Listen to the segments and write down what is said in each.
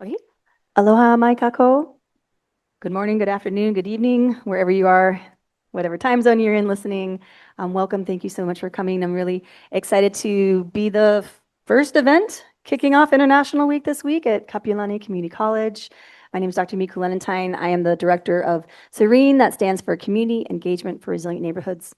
Okay. Aloha, mai kako. Good morning, good afternoon, good evening, wherever you are, whatever time zone you're in listening. Welcome. Thank you so much for coming. I'm really excited to be the first event kicking off International Week this week at Kapiolani Community College. My name is Dr. Miku Lenentine. I am the director of Serene, that stands for Community Engagement for Resilient Neighborhoods.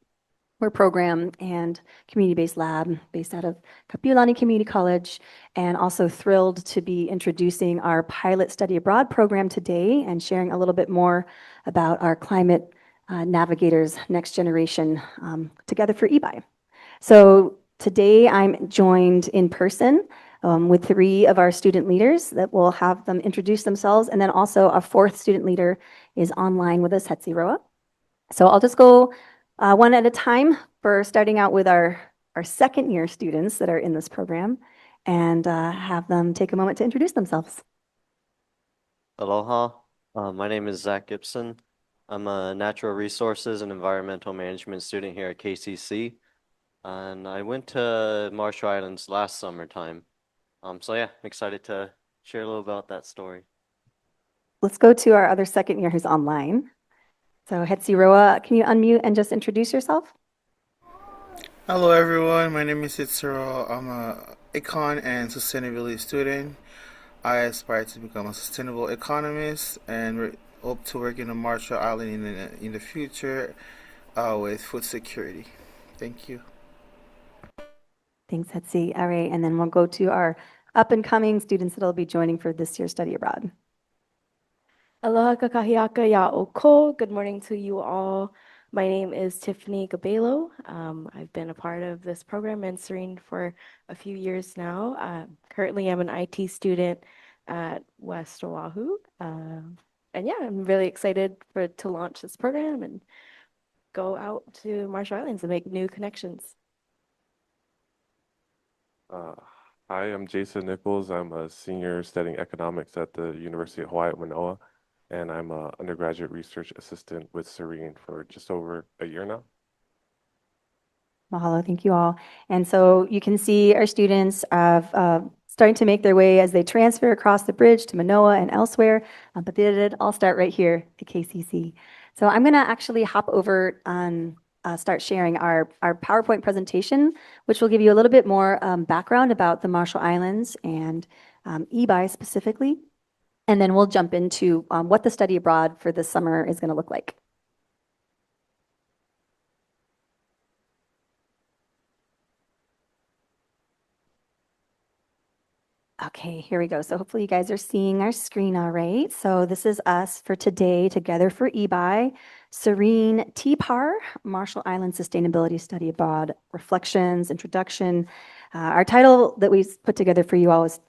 We're a program and community-based lab based out of Kapiolani Community College, and also thrilled to be introducing our pilot study abroad program today and sharing a little bit more about our climate navigators next generation together for Ebeye. So today I'm joined in person with three of our student leaders that will have them introduce themselves, and then also our fourth student leader is online with us, Hetzi Roa. So I'll just go one at a time for starting out with our second year students that are in this program and have them take a moment to introduce themselves. Aloha. My name is Zach Gibson. I'm a natural resources and environmental management student here at KCC. And I went to Marshall Islands last summertime. So yeah, excited to share a little about that story. Let's go to our other second year who's online. So Hetzi Roa, can you unmute and just introduce yourself? Hello everyone, my name is Itsuro. I'm a econ and sustainability student. I aspire to become a sustainable economist and hope to work in a Marshall Island in the future with food security. Thank you. Thanks, Hetzi. All right, and then we'll go to our up and coming students that'll be joining for this year's study abroad. Aloha kakahiaka ya oko. Good morning to you all. My name is Tiffany Gabelo. I've been a part of this program in Serene for a few years now. Currently, I'm an IT student at West Oahu. And yeah, I'm really excited to launch this program and go out to Marshall Islands and make new connections. Uh, Hi, I'm Jason Nichols. I'm a senior studying economics at the University of Hawaii at Manoa, and I'm an undergraduate research assistant with Serene for just over a year now. Mahalo, thank you all. And so you can see our students starting to make their way as they transfer across the bridge to Manoa and elsewhere, but they did all start right here at KCC. So I'm going to actually hop over and start sharing our PowerPoint presentation, which will give you a little bit more background about the Marshall Islands and Ebeye specifically. And then we'll jump into what the study abroad for this summer is going to look like. Okay, here we go. So hopefully you guys are seeing our screen all right. So this is us for today, Together for Ebeye, Serene TPAR, Marshall Islands Sustainability Study Abroad, Reflections, Introduction. Our title that we put together for you all is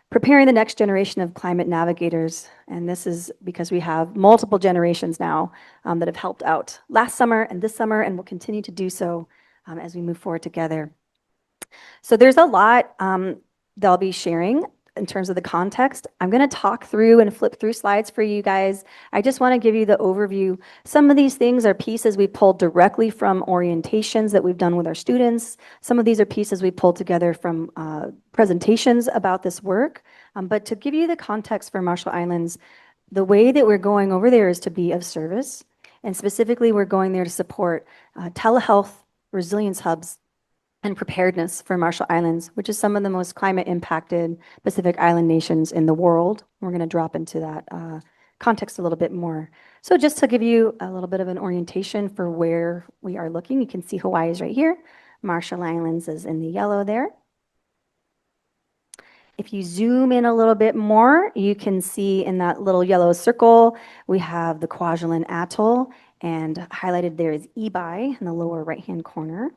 Preparing the Next Generation of Climate Navigators. And this is because we have multiple generations now that have helped out last summer and this summer and will continue to do so as we move forward together. So there's a lot that I'll be sharing in terms of the context. I'm going to talk through and flip through slides for you guys. I just want to give you the overview. Some of these things are pieces we pulled directly from orientations that we've done with our students. Some of these are pieces we pulled together from presentations about this work. But to give you the context for Marshall Islands, the way that we're going over there is to be of service. And specifically, we're going there to support telehealth resilience hubs and preparedness for Marshall Islands, which is some of the most climate impacted Pacific Island nations in the world. We're going to drop into that context a little bit more. So just to give you a little bit of an orientation for where we are looking, you can see Hawaii is right here. Marshall Islands is in the yellow there. If you zoom in a little bit more, you can see in that little yellow circle, we have the Kwajalein Atoll, and highlighted there is Ebeye in the lower right-hand corner.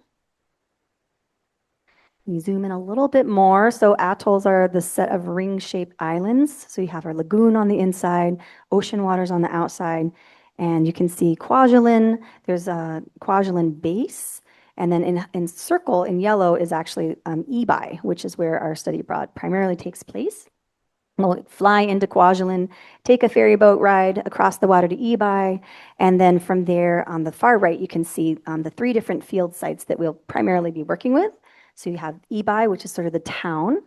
You zoom in a little bit more. So atolls are the set of ring-shaped islands. So you have our lagoon on the inside, ocean waters on the outside, and you can see Kwajalein. There's a Kwajalein base, and then in circle in yellow is actually Ebeye, which is where our study abroad primarily takes place. We'll fly into Kwajalein, take a ferry boat ride across the water to Ebeye, and then from there on the far right, you can see the three different field sites that we'll primarily be working with. So you have Ebeye, which is sort of the town,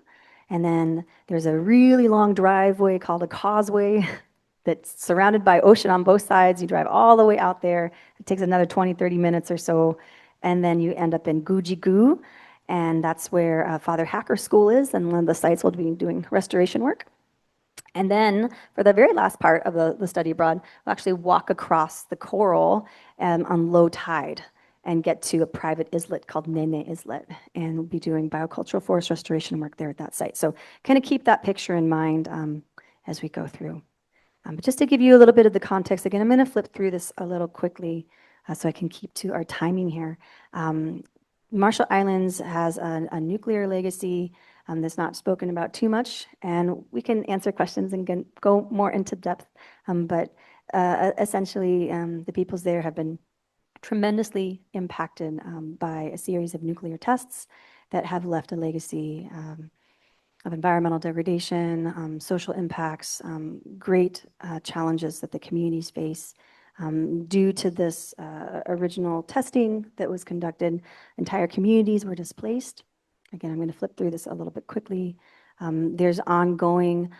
And then there's a really long driveway called a causeway that's surrounded by ocean on both sides. You drive all the way out there. It takes another 20, 30 minutes or so. And then you end up in Gujigu. And that's where Father Hacker School is. And one of the sites will be doing restoration work. And then for the very last part of the study abroad, we'll actually walk across the coral on low tide and get to a private islet called Nene Islet, and we'll be doing biocultural forest restoration work there at that site. So kind of keep that picture in mind as we go through. But just to give you a little bit of the context, again, I'm going to flip through this a little quickly so I can keep to our timing here. Marshall Islands has a nuclear legacy that's not spoken about too much, and we can answer questions and go more into depth. But essentially, the peoples there have been tremendously impacted by a series of nuclear tests that have left a legacy of environmental degradation, social impacts, great challenges that the communities face. Due to this original testing that was conducted, entire communities were displaced. Again, I'm going to flip through this a little bit quickly. There's ongoing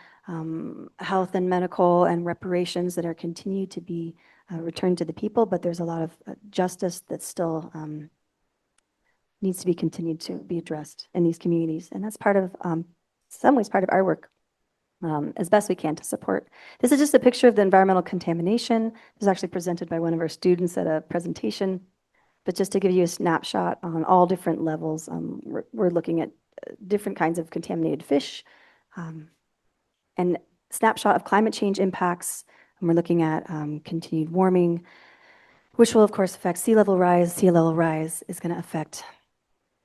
health and medical and reparations that are continued to be returned to the people, but there's a lot of justice that still needs to be continued to be addressed in these communities. And that's part of, some ways, part of our work as best we can to support. This is just a picture of the environmental contamination. This was actually presented by one of our students at a presentation. But just to give you a snapshot on all different levels, we're looking at different kinds of contaminated fish and snapshot of climate change impacts. And we're looking at continued warming, which will, of course, affect sea level rise. Sea level rise is going to affect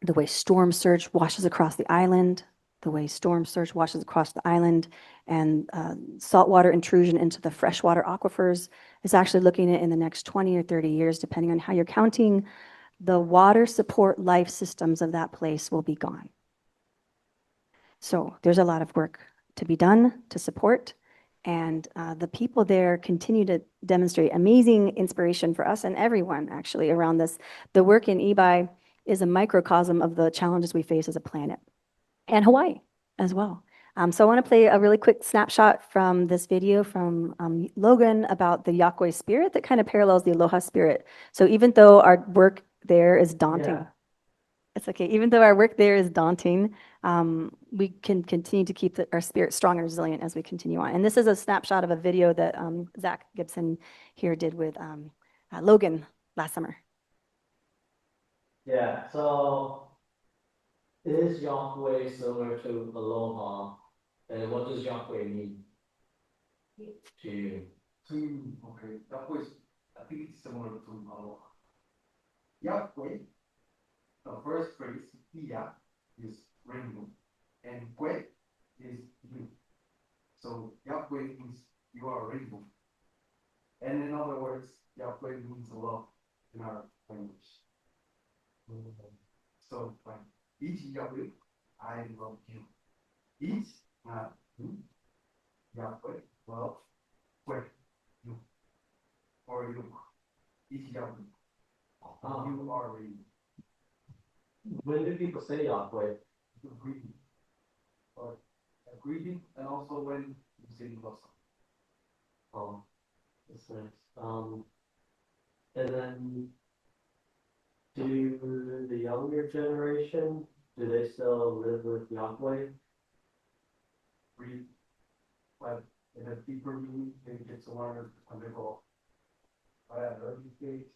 the way storm surge washes across the island, and saltwater intrusion into the freshwater aquifers is actually looking at in the next 20 or 30 years, depending on how you're counting, the water support life systems of that place will be gone. So there's a lot of work to be done to support, and the people there continue to demonstrate amazing inspiration for us and everyone actually around this. The work in Ebeye is a microcosm of the challenges we face as a planet, and Hawaii as well. So I want to play a really quick snapshot from this video from Logan about the Yaqui spirit that kind of parallels the Aloha spirit. So even though our work there is daunting, it's okay. Even though our work there is daunting, we can continue to keep our spirit strong and resilient as we continue on. And this is a snapshot of a video that Zach Gibson here did with Logan last summer. Yeah, so is Yahweh similar to Aloha? And what does Yahweh mean to you? Okay, Yahweh, I think it's similar to Aloha. Yahweh, the first phrase, Ia, is rainbow, and Kwe is you. So Yahweh means you are a rainbow. And in other words, Yahweh means love in our language. So like, each Yahweh, I love you. Each, you, Yahweh, love, Kwe, you. Or you, each Yahweh. You are a rainbow. When do people say Yahweh? Greeting. Or a greeting, and also when you say you love someone. Oh, that's nice. And then do the younger generation, do they still live with Yahweh? Breathe. But in a deeper meaning, they get to learn when they grow up. But at an early stage,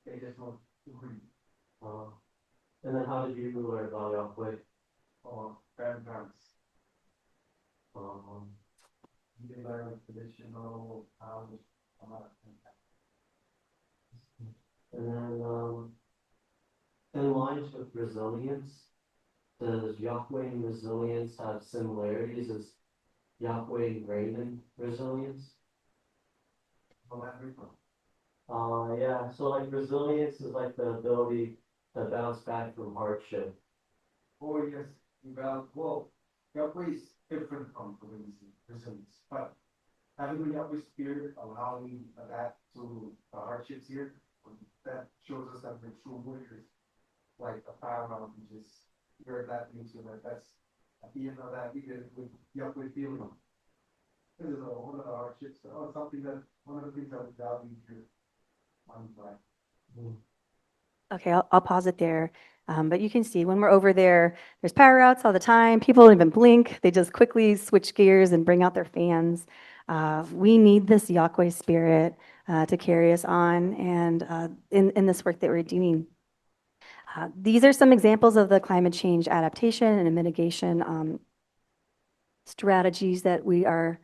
they just want to breathe. And then how did you learn about Yahweh? Or grandparents. Um, They learn traditional knowledge. and then in lines with resilience, does Yahweh and resilience have similarities as Yahweh and Raven resilience? Yeah, so like resilience is like the ability to bounce back from hardship. Oh yes, well, Yahweh is different from resilience, but having the Yahweh spirit allowing that to the hardships here, that shows us that we're true warriors, like a paramount, which is we're that nature, that's at the end of that, we did with Yahweh feeling. This is one of the hardships, or something that, one of the things that we value here on Black. Okay, I'll pause it there. But you can see when we're over there, there's power outs all the time. People don't even blink. They just quickly switch gears and bring out their fans. We need this Yahweh spirit to carry us on and in this work that we're doing. These are some examples of the climate change adaptation and mitigation strategies that we are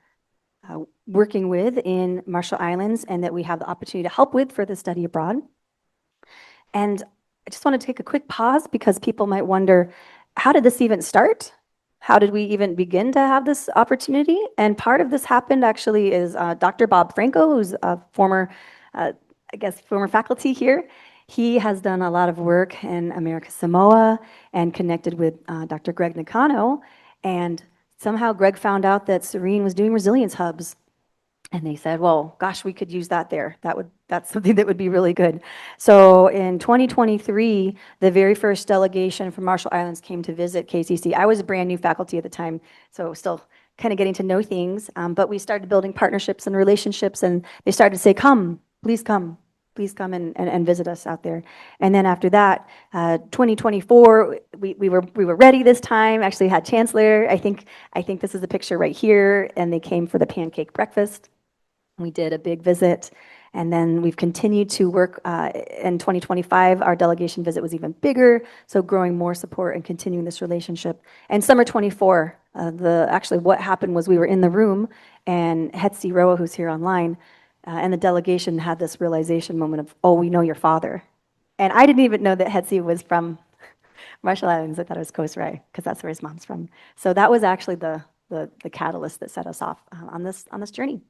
working with in Marshall Islands and that we have the opportunity to help with for the study abroad. And I just want to take a quick pause because people might wonder, how did this even start? How did we even begin to have this opportunity? And part of this happened actually is Dr. Bob Franco, who's a former, former faculty here. He has done a lot of work in America Samoa and connected with Dr. Greg Nakano. And somehow Greg found out that Serene was doing resilience hubs. And they said, well, gosh, we could use that there. That's something that would be really good. So in 2023, the very first delegation from Marshall Islands came to visit KCC. I was a brand new faculty at the time, so still kind of getting to know things. But we started building partnerships and relationships, and they started to say, come, please come. Please come and visit us out there. And then after that, 2024, we were ready this time. Actually had Chancellor. I think this is a picture right here, and they came for the pancake breakfast. We did a big visit, and then we've continued to work in 2025. Our delegation visit was even bigger, so growing more support and continuing this relationship. And summer 24, actually what happened was we were in the room, and Hetzi Roa, who's here online, and the delegation had this realization moment of, oh, we know your father. And I didn't even know that Hetzi was from Marshall Islands. I thought it was Coast Ray, because that's where his mom's from. So that was actually the catalyst that set us off on this journey.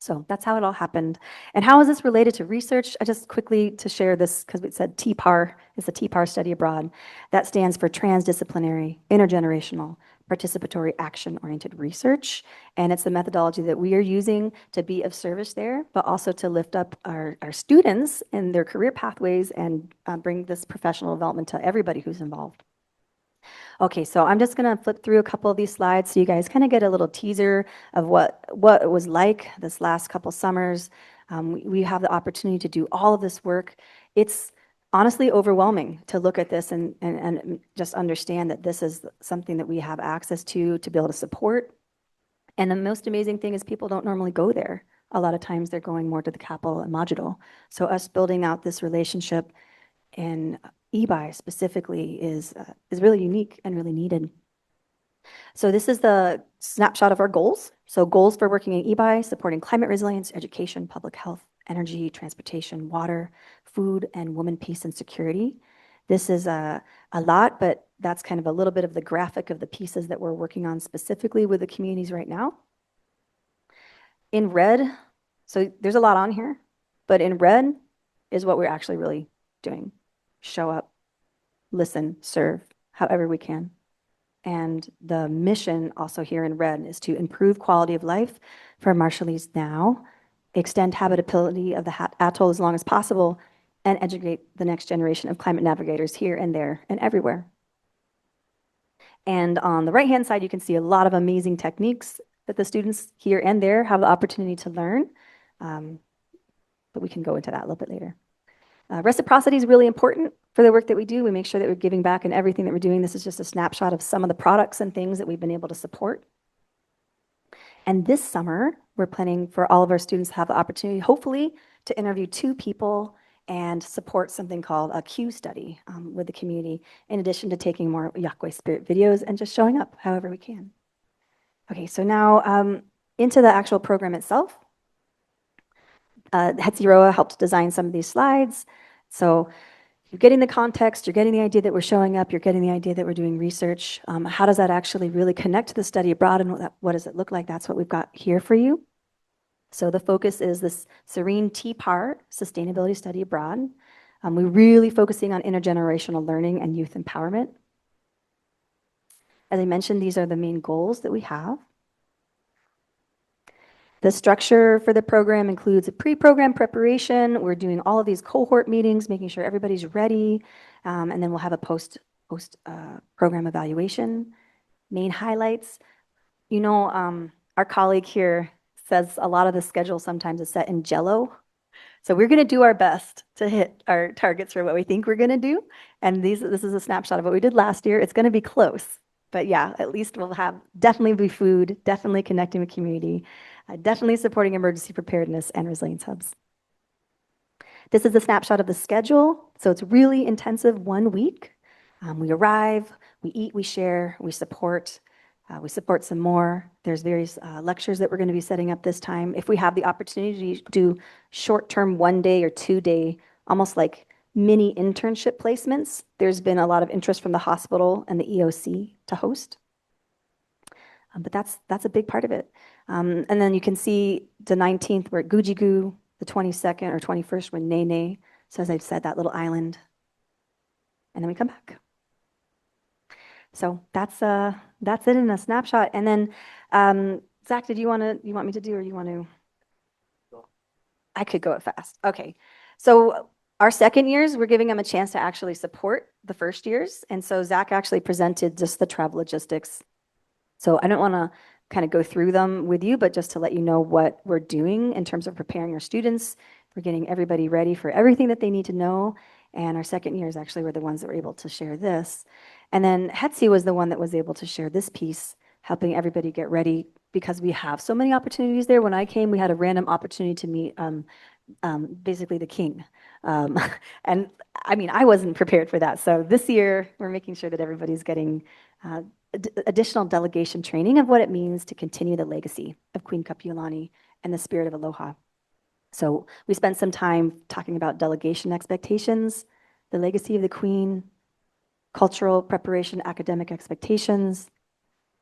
So that's how it all happened. And how is this related to research? I just quickly to share this, because we said TPAR is the TPAR study abroad. That stands for transdisciplinary, intergenerational, participatory action-oriented research. And it's the methodology that we are using to be of service there, but also to lift up our students in their career pathways and bring this professional development to everybody who's involved. Okay, so I'm just going to flip through a couple of these slides so you guys kind of get a little teaser of what it was like this last couple summers. We have the opportunity to do all of this work. It's honestly overwhelming to look at this and just understand that this is something that we have access to be able to support. And the most amazing thing is people don't normally go there. A lot of times they're going more to the capital and modulo. So us building out this relationship in Ebeye specifically is really unique and really needed. So this is the snapshot of our goals. So goals for working in Ebeye: supporting climate resilience, education, public health, energy, transportation, water, food, and women, peace, and security. This is a lot, but that's kind of a little bit of the graphic of the pieces that we're working on specifically with the communities right now. In red, so there's a lot on here, but in red is what we're actually really doing. Show up, listen, serve, however we can. And the mission also here in red is to improve quality of life for Marshallese now, extend habitability of the atoll as long as possible, and educate the next generation of climate navigators here and there and everywhere. And on the right-hand side, you can see a lot of amazing techniques that the students here and there have the opportunity to learn. But we can go into that a little bit later. Reciprocity is really important for the work that we do. We make sure that we're giving back in everything that we're doing. This is just a snapshot of some of the products and things that we've been able to support. And this summer, we're planning for all of our students to have the opportunity, hopefully, to interview 2 people and support something called a Q study with the community, in addition to taking more Yahweh Spirit videos and just showing up however we can. Okay, so now into the actual program itself. Hetzi Roa helped design some of these slides. So you're getting the context, you're getting the idea that we're showing up, you're getting the idea that we're doing research. How does that actually really connect to the study abroad, and what does it look like? That's what we've got here for you. So the focus is this Serene TPAR, Sustainability Study Abroad. We're really focusing on intergenerational learning and youth empowerment. As I mentioned, these are the main goals that we have. The structure for the program includes a pre-program preparation. We're doing all of these cohort meetings, making sure everybody's ready, and then we'll have a post-program evaluation. main highlights. Our colleague here says a lot of the schedule sometimes is set in Jello. So we're going to do our best to hit our targets for what we think we're going to do. And this is a snapshot of what we did last year. It's going to be close. But yeah, at least we'll have definitely be food, definitely connecting with community, definitely supporting emergency preparedness and resilience hubs. This is a snapshot of the schedule. So it's really intensive 1 week. We arrive, we eat, we share, we support some more. There's various lectures that we're going to be setting up this time. If we have the opportunity to do short-term 1 day or 2 day, almost like mini internship placements, there's been a lot of interest from the hospital and the EOC to host. But that's a big part of it. And then you can see the 19th, we're at Gujigu, the 22nd or 21st, we're Nene. So as I've said, that little island. And then we come back. So that's it in a snapshot. And then, Zach, you want me to do, or you want to? I could go it fast. Okay. So our second years, we're giving them a chance to actually support the first years. And so Zach actually presented just the travel logistics. So I don't want to kind of go through them with you, but just to let you know what we're doing in terms of preparing our students. We're getting everybody ready for everything that they need to know. And our second years actually were the ones that were able to share this. And then Hetzi was the one that was able to share this piece, helping everybody get ready because we have so many opportunities there. When I came, we had a random opportunity to meet basically the king. And I mean, I wasn't prepared for that. So this year, we're making sure that everybody's getting additional delegation training of what it means to continue the legacy of Queen Kapiolani and the spirit of aloha. So we spent some time talking about delegation expectations, the legacy of the Queen, cultural preparation, academic expectations.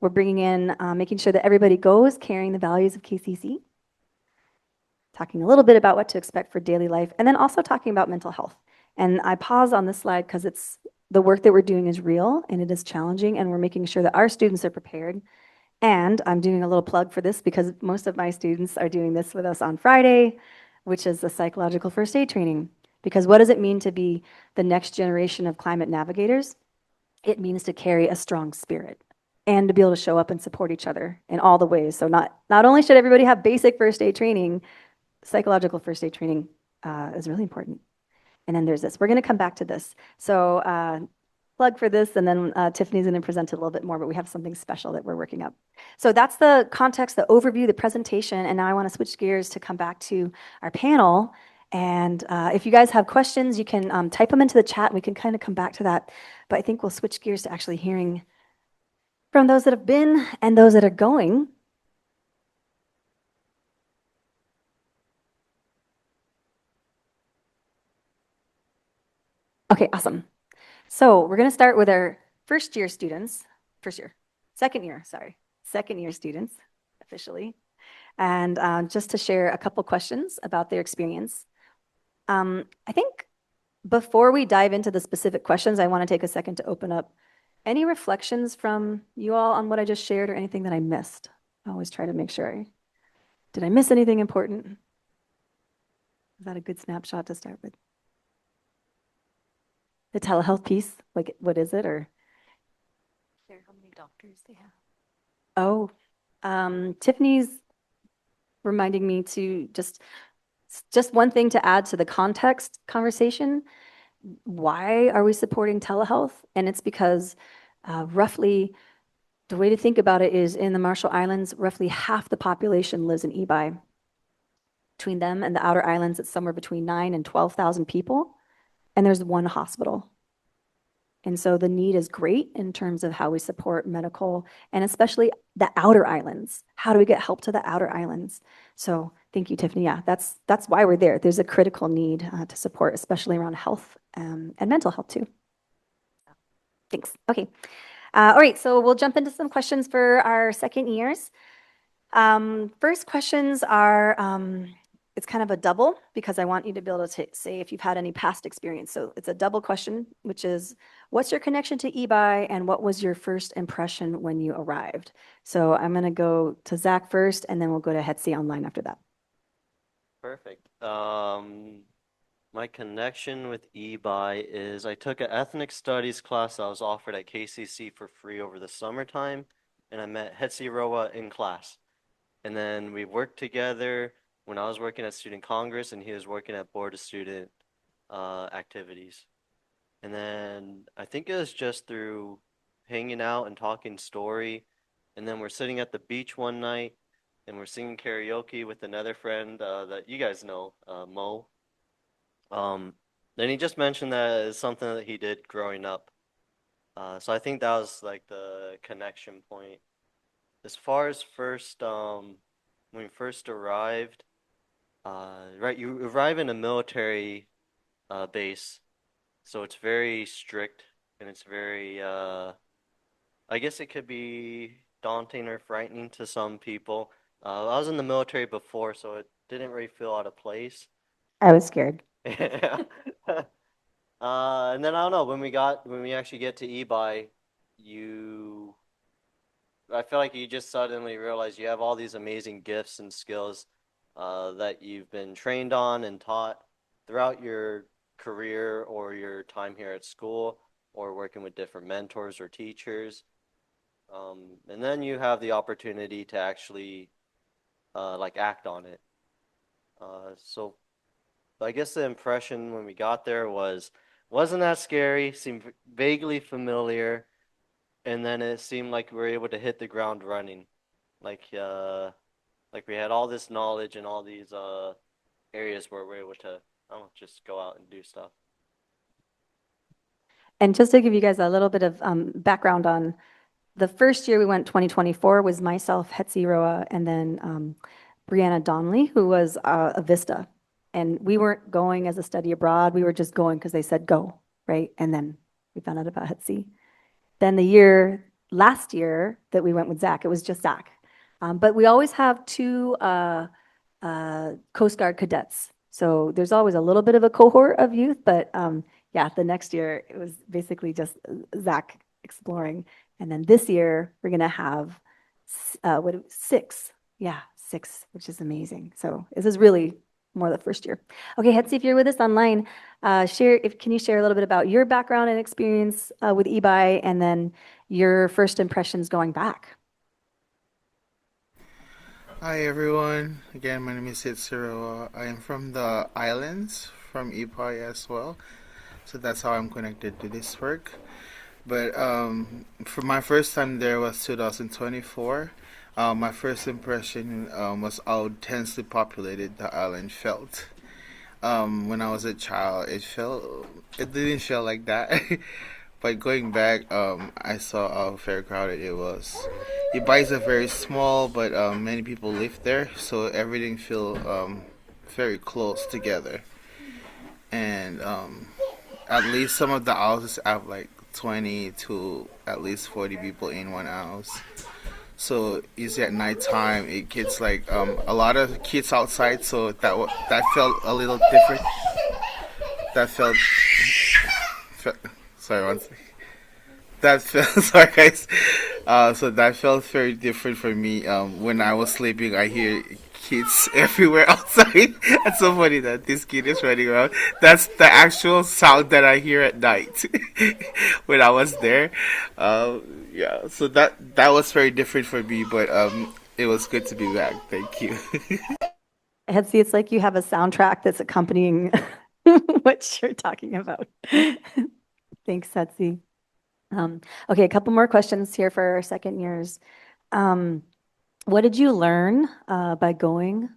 We're bringing in, making sure that everybody goes carrying the values of KCC, talking a little bit about what to expect for daily life, and then also talking about mental health. And I pause on this slide because it's the work that we're doing is real and it is challenging, and we're making sure that our students are prepared. And I'm doing a little plug for this because most of my students are doing this with us on Friday, which is the psychological first aid training. Because what does it mean to be the next generation of climate navigators? It means to carry a strong spirit and to be able to show up and support each other in all the ways. So not only should everybody have basic first aid training, psychological first aid training is really important. And then there's this. We're going to come back to this. So plug for this, and then Tiffany's going to present it a little bit more, but we have something special that we're working up. So that's the context, the overview, the presentation, and now I want to switch gears to come back to our panel. And if you guys have questions, you can type them into the chat. We can kind of come back to that. But I think we'll switch gears to actually hearing from those that have been and those that are going. Okay, awesome. So we're going to start with our second year students officially. And just to share a couple questions about their experience. I think before we dive into the specific questions, I want to take a second to open up any reflections from you all on what I just shared or anything that I missed. I always try to make sure. Did I miss anything important? Is that a good snapshot to start with? The telehealth piece, like what is it, or share how many doctors they have? Oh, Tiffany's reminding me to just one thing to add to the context conversation. Why are we supporting telehealth? And it's because roughly, the way to think about it is in the Marshall Islands, roughly half the population lives in Ebeye. Between them and the outer islands, it's somewhere between 9,000 and 12,000 people, and there's one hospital. And so the need is great in terms of how we support medical and especially the outer islands. How do we get help to the outer islands? So thank you, Tiffany. Yeah, that's why we're there. There's a critical need to support, especially around health and mental health too. Thanks. Okay. All right, so we'll jump into some questions for our second years. First questions are, it's kind of a double because I want you to be able to say if you've had any past experience. So it's a double question, which is, what's your connection to Ebeye and what was your first impression when you arrived? So I'm going to go to Zach first, and then we'll go to Hetzi online after that. Perfect. My connection with Ebeye is I took an ethnic studies class that was offered at KCC for free over the summertime. and I met Hetziroa in class. And then we worked together when I was working at Student Congress and he was working at Board of Student activities. And then I think it was just through hanging out and talking story. And then we're sitting at the beach one night and we're singing karaoke with another friend that you guys know, Mo. Um, then he just mentioned that it's something that he did growing up. So I think that was like the connection point. As far as when we first arrived, right, you arrive in a military base, so it's very strict and it's very, I guess it could be daunting or frightening to some people. I was in the military before, so it didn't really feel out of place. I was scared. Yeah. And then I don't know, when we actually get to Ebeye, you I feel like you just suddenly realize you have all these amazing gifts and skills that you've been trained on and taught throughout your career or your time here at school or working with different mentors or teachers. And then you have the opportunity to actually like act on it. So I guess the impression when we got there wasn't that scary, seemed vaguely familiar, and then it seemed like we were able to hit the ground running. Like like we had all this knowledge and all these areas where we're able to, I don't know, just go out and do stuff. And just to give you guys a little bit of background on the first year we went, 2024, was myself, Hetzi Roa, and then Brianna Donnelly, who was a Vista. And we weren't going as a study abroad. We were just going because they said go, right? And then we found out about Hetzi. Then last year that we went with Zach, it was just Zach. But we always have two Coast Guard cadets. So there's always a little bit of a cohort of youth, but yeah, the next year it was basically just Zach exploring. And then this year we're going to have six. Yeah, six, which is amazing. So this is really more the first year. Okay, Hetzi, if you're with us online, can you share a little bit about your background and experience with Ebeye and then your first impressions going back? Hi everyone. Again, my name is Hitsuro. I am from the islands, from Ebeye as well. So that's how I'm connected to this work. But for my first time there was 2024. My first impression was how densely populated the island felt. When I was a child, it didn't feel like that. But going back, I saw how very crowded it was. Ibai's are very small, but many people live there, so everything feel very close together. And at least some of the houses have like 20 to at least 40 people in one house. So usually at nighttime, it gets like a lot of kids outside, so that felt a little different. That sorry, one second. That felt sorry guys. So that felt very different for me. When I was sleeping, I hear kids everywhere outside. It's so funny that this kid is running around. That's the actual sound that I hear at night when I was there. Yeah, so that was very different for me, but it was good to be back. Thank you. Hetzi, it's like you have a soundtrack that's accompanying what you're talking about. Thanks, Hetzi. Okay, a couple more questions here for our second years. What did you learn by going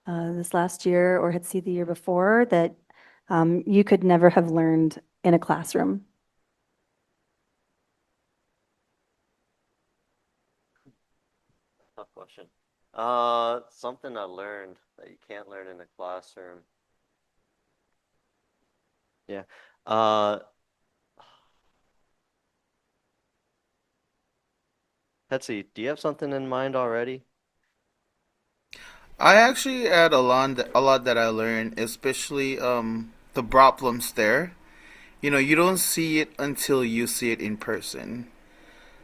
this last year or Hetzi the year before that you could never have learned in a classroom? Tough question. Something I learned that you can't learn in a classroom. Yeah. Uh, Betsy, do you have something in mind already? I actually had a lot that I learned, especially the problems there. You know, you don't see it until you see it in person.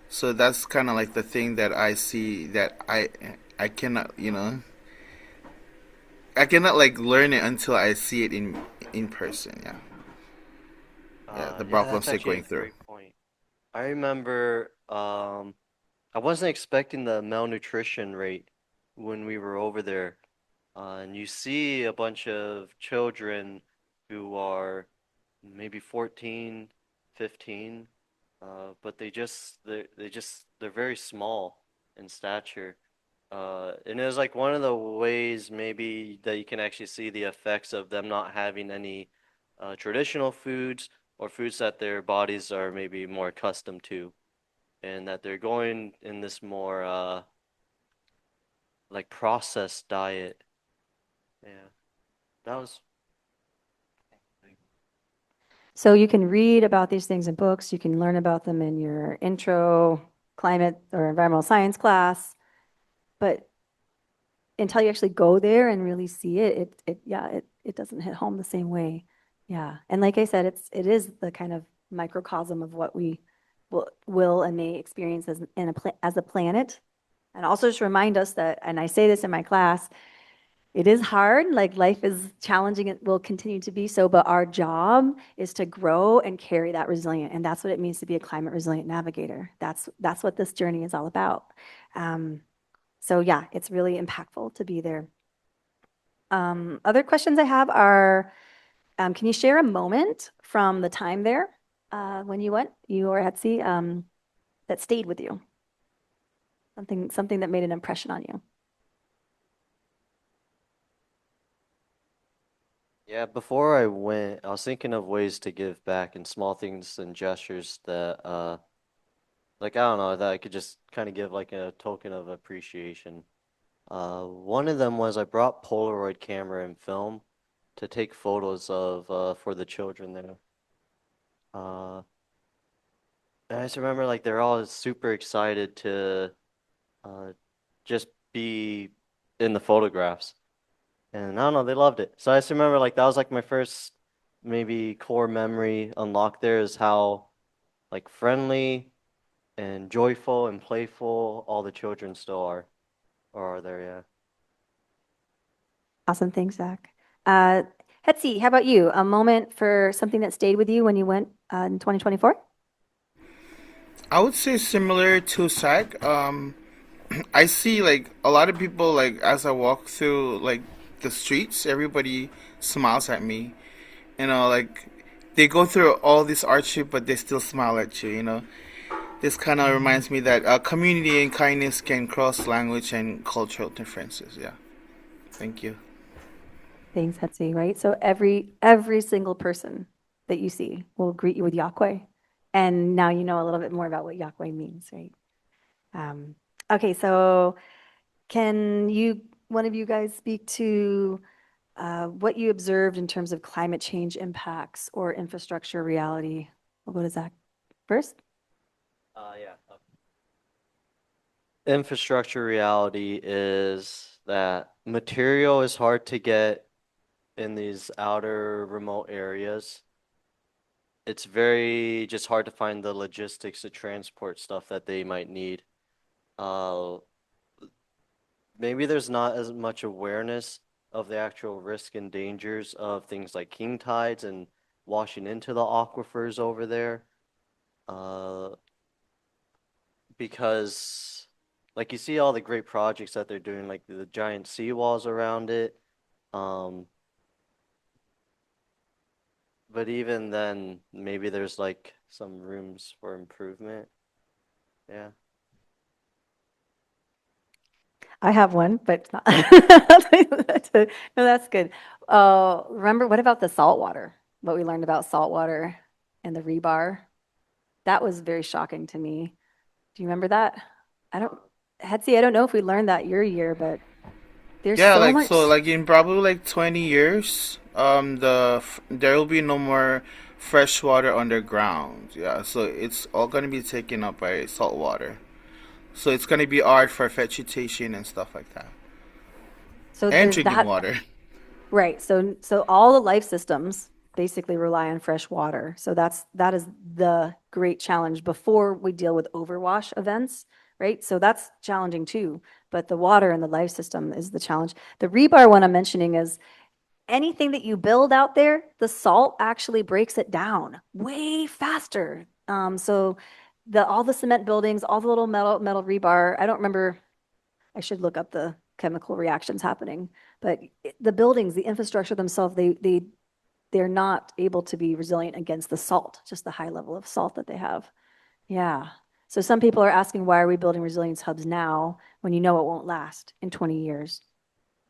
So that's kind of like the thing that I see that I cannot, I cannot like learn it until I see it in person. Yeah, yeah, the Yeah, that's problems they're actually a going through. great point. I remember I wasn't expecting the malnutrition rate when we were over there. And you see a bunch of children who are maybe 14, 15, but they're very small in stature. And it was like one of the ways maybe that you can actually see the effects of them not having any traditional foods or foods that their bodies are maybe more accustomed to, and that they're going in this more like processed diet. Yeah, that was. So you can read about these things in books, you can learn about them in your intro climate or environmental science class, but until you actually go there and really see it, it doesn't hit home the same way. Yeah. And like I said, it is the kind of microcosm of what we will and may experience as a planet. And also just remind us that, and I say this in my class, it is hard, like life is challenging, it will continue to be so, but our job is to grow and carry that resilient. And that's what it means to be a climate resilient navigator. That's what this journey is all about. So yeah, it's really impactful to be there. Other questions I have are, can you share a moment from the time there when you went, you or Etsy, that stayed with you? Something that made an impression on you. Yeah, before I went, I was thinking of ways to give back and small things and gestures that, like, I don't know, that I could just kind of give like a token of appreciation. One of them was I brought Polaroid camera and film to take photos of, for the children there. Uh, and I just remember like they're all super excited to, uh, just be in the photographs. And I don't know, they loved it. So I just remember like that was like my first maybe core memory unlocked there is how like friendly and joyful and playful all the children still are or are there, yeah. Awesome. Thanks, Zach. Uh, Hetzi, how about you? A moment for something that stayed with you when you went in 2024? I would say similar to Zach. I see like a lot of people like as I walk through like the streets, everybody smiles at me. You know, like they go through all this hardship, but they still smile at you. You know, this kind of reminds me that community and kindness can cross language and cultural differences. Yeah, thank you. Thanks, Hetzi, right? So every single person that you see will greet you with Yahweh. And now you know a little bit more about what Yahweh means, right? Um, okay, so can one of you guys speak to what you observed in terms of climate change impacts or infrastructure reality? We'll go to Zach first. Yeah. Infrastructure reality is that material is hard to get in these outer remote areas. It's very just hard to find the logistics to transport stuff that they might need. Uh, Maybe there's not as much awareness of the actual risk and dangers of things like king tides and washing into the aquifers over there. Uh, because like you see all the great projects that they're doing, like the giant seawalls around it. Um, but even then, maybe there's like some rooms for improvement. Yeah. I have one, but it's not. No, that's good. Remember, what about the salt water? What we learned about salt water and the rebar? That was very shocking to me. Do you remember that? I don't, Hetzi, I don't know if we learned that your year, but there's Yeah, so like much. so, like in probably like 20 years, there will be no more fresh water underground. Yeah, so it's all gonna be taken up by salt water. So it's gonna be hard for vegetation and stuff like that, So and there's drinking that. water. Right. So all the life systems basically rely on fresh water. So that is the great challenge before we deal with overwash events, right? So that's challenging too. But the water and the life system is the challenge. The rebar one I'm mentioning is anything that you build out there, the salt actually breaks it down way faster. So all the cement buildings, all the little metal rebar. I don't remember. I should look up the chemical reactions happening, but the buildings, the infrastructure themselves, they're not able to be resilient against the salt, just the high level of salt that they have. Yeah. So some people are asking, why are we building resilience hubs now when you know it won't last in 20 years?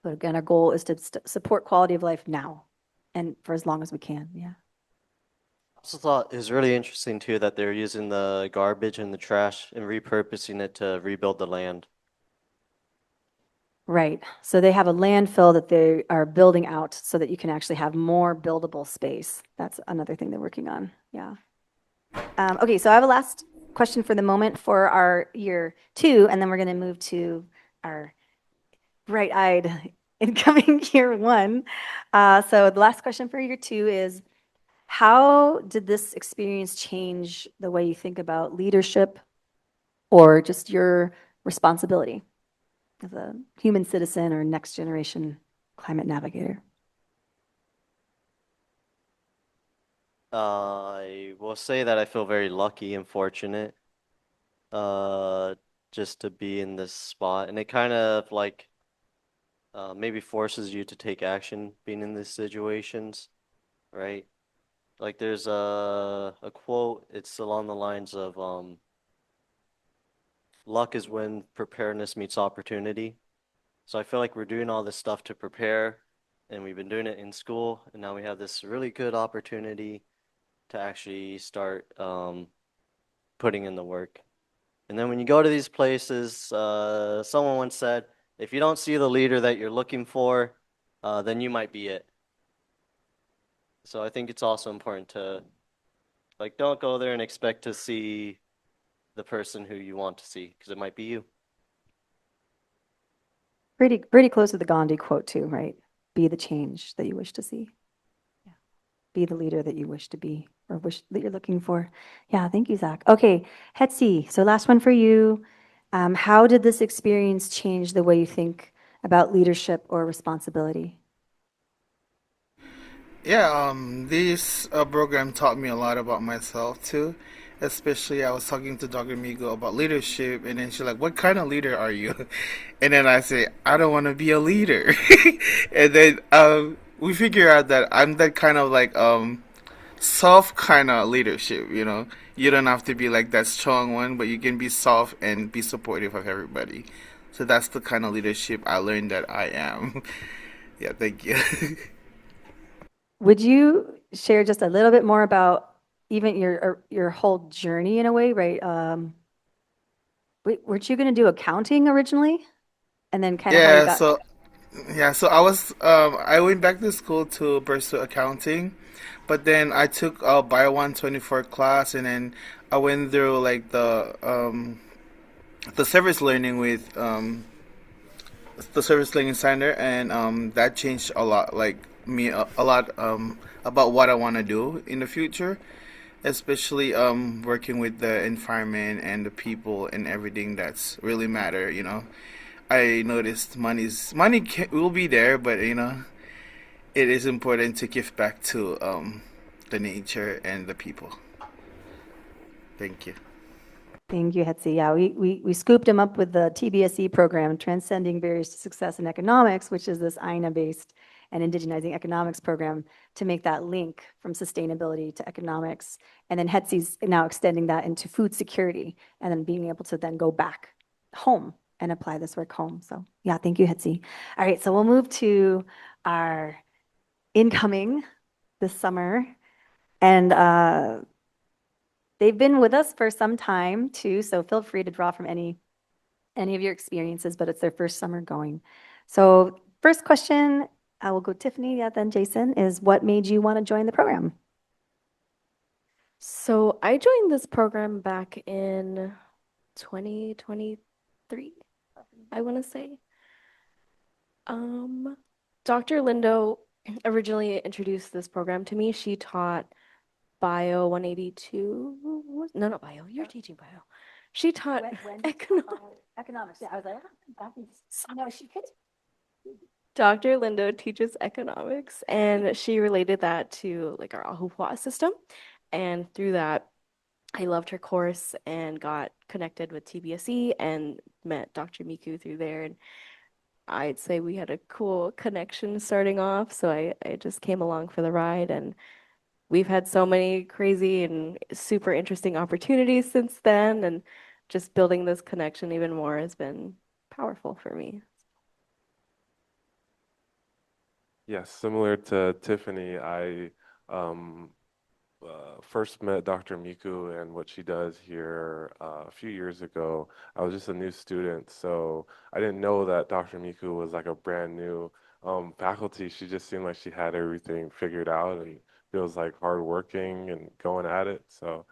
But again, our goal is to support quality of life now and for as long as we can. Yeah. Also thought it was really interesting too that they're using the garbage and the trash and repurposing it to rebuild the land. Right. So they have a landfill that they are building out so that you can actually have more buildable space. That's another thing they're working on. Yeah. Okay, so I have a last question for the moment for our year 2, and then we're going to move to our bright-eyed incoming year 1. So the last question for year 2 is, how did this experience change the way you think about leadership or just your responsibility as a human citizen or next generation climate navigator? I will say that I feel very lucky and fortunate uh just to be in this spot, and it kind of like maybe forces you to take action being in these situations, right? Like there's a quote, it's along the lines of luck is when preparedness meets opportunity. So I feel like we're doing all this stuff to prepare, and we've been doing it in school, and now we have this really good opportunity to actually start putting in the work. And then when you go to these places, someone once said, if you don't see the leader that you're looking for, then you might be it. So I think it's also important to like don't go there and expect to see the person who you want to see, because it might be you. Pretty close to the Gandhi quote too, right? Be the change that you wish to see. Yeah. Be the leader that you wish to be or wish that you're looking for. Yeah, thank you, Zach. Okay, Hetzi, so last one for you. How did this experience change the way you think about leadership or responsibility? Yeah, this program taught me a lot about myself too. Especially, I was talking to Dr. Migo about leadership, and then she's like, "What kind of leader are you?" And then I say, "I don't want to be a leader." And then we figure out that I'm that kind of like soft kind of leadership. You don't have to be like that strong one, but you can be soft and be supportive of everybody. So that's the kind of leadership I learned that I am. Yeah, thank you. Would you share just a little bit more about even your whole journey in a way, right? Weren't you going to do accounting originally? And then kind of how you Yeah, got, so I went back to school to pursue accounting, but then I took a Bio 124 class, and then I went through like the service learning with the service learning center, and that changed a lot, like me a lot about what I want to do in the future, especially working with the environment and the people and everything that's really matter. I noticed will be there, but it is important to give back to the nature and the people. Thank you. thank you, Hetzi. Yeah, we scooped him up with the TBSE program, Transcending Barriers to Success in Economics, which is this INA-based and indigenizing economics program to make that link from sustainability to economics. And then Hetzi's now extending that into food security and then being able to then go back home and apply this work home. So yeah, thank you, Hetzi. All right, so we'll move to our incoming this summer. And they've been with us for some time too, so feel free to draw from any of your experiences, but it's their first summer going. So first question, I will go Tiffany, yeah, then Jason, is what made you want to join the program? So I joined this program back in 2023, I want to say. Dr. Lindo originally introduced this program to me. She taught Bio 182. No, not Bio. You're teaching Bio. She taught Economics. Yeah, I was like, no, she could. Dr. Lindo teaches economics, and she related that to like our Ahupua'a system. And through that, I loved her course and got connected with TBSE and met Dr. Miku through there. And I'd say we had a cool connection starting off. So I just came along for the ride. And we've had so many crazy and super interesting opportunities since then. And just building this connection even more has been powerful for me. Yes, similar to Tiffany, I um, first met Dr. Miku and what she does here a few years ago. I was just a new student, so I didn't know that Dr. Miku was like a brand new faculty. She just seemed like she had everything figured out and feels like hardworking and going at it. So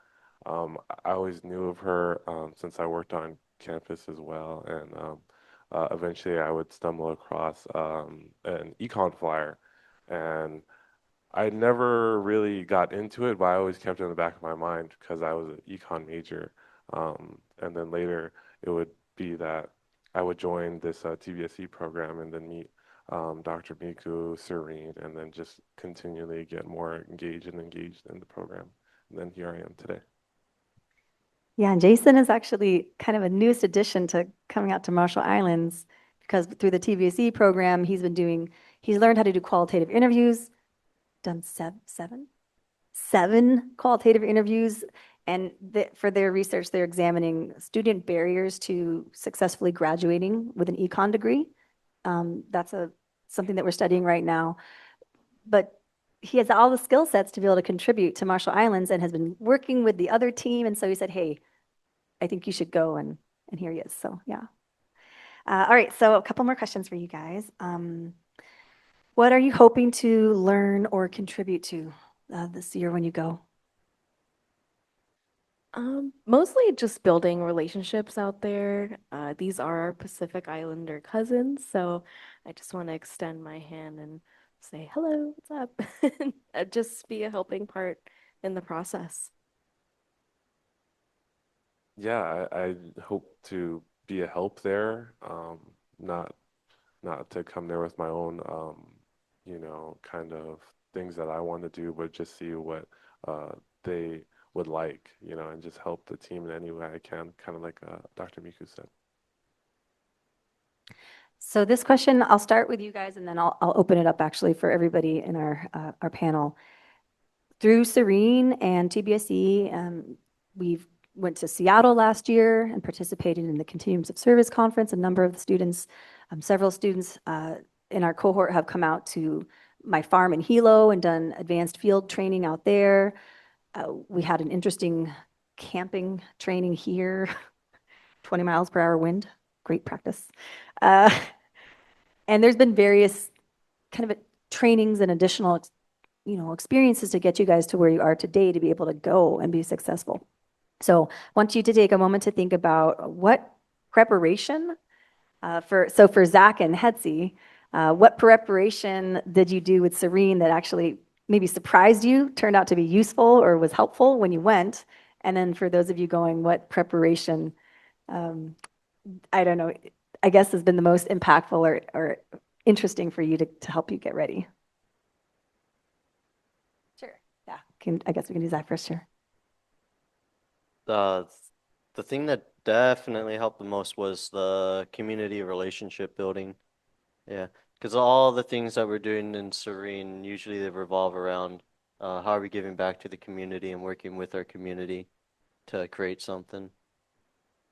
I always knew of her since I worked on campus as well, and eventually I would stumble across an econ flyer, and I never really got into it, but I always kept it in the back of my mind because I was an econ major. And then later it would be that I would join this TBSE program and then meet Dr. Miku, Serene, and then just continually get more engaged in the program. And then here I am today. Yeah, and Jason is actually kind of a newest addition to coming out to Marshall Islands because through the TVSE program, he's learned how to do qualitative interviews, done seven qualitative interviews. And for their research, they're examining student barriers to successfully graduating with an econ degree. That's something that we're studying right now. But he has all the skill sets to be able to contribute to Marshall Islands and has been working with the other team. And so he said, hey, I think you should go, and here he is. So yeah. All right, so a couple more questions for you guys. What are you hoping to learn or contribute to this year when you go? Mostly just building relationships out there. These are our Pacific Islander cousins, so I just want to extend my hand and say, hello, what's up? Just be a helping part in the process. Yeah, I hope to be a help there, not to come there with my own, kind of things that I want to do, but just see what they would like, and just help the team in any way I can, kind of like Dr. Miku said. So this question, I'll start with you guys, and then I'll open it up actually for everybody in our panel. Through Serene and TBSE, we've went to Seattle last year and participated in the Continuums of Service Conference. A number of the students, several students in our cohort have come out to my farm in Hilo and done advanced field training out there. We had an interesting camping training here, 20 miles per hour wind, great practice. And there's been various kind of trainings and additional experiences to get you guys to where you are today to be able to go and be successful. So I want you to take a moment to think about what preparation for Zach and Hetzi, what preparation did you do with Serene that actually maybe surprised you, turned out to be useful or was helpful when you went? And then for those of you going, what preparation, I don't know, I guess has been the most impactful or interesting for you to help you get ready? Sure. Yeah. I guess we can do that first, sure. The thing that definitely helped the most was the community relationship building. Yeah, because all the things that we're doing in Serene, usually they revolve around how are we giving back to the community and working with our community to create something.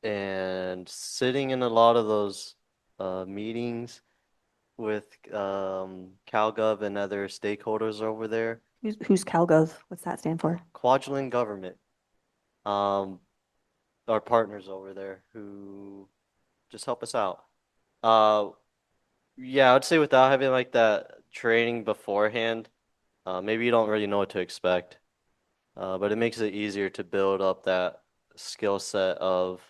And sitting in a lot of those meetings with CalGov and other stakeholders over there. Who's CalGov? What's that stand for? Kwajalein government. Our partners over there who just help us out. Yeah, I'd say without having like that training beforehand, maybe you don't really know what to expect. But it makes it easier to build up that skill set of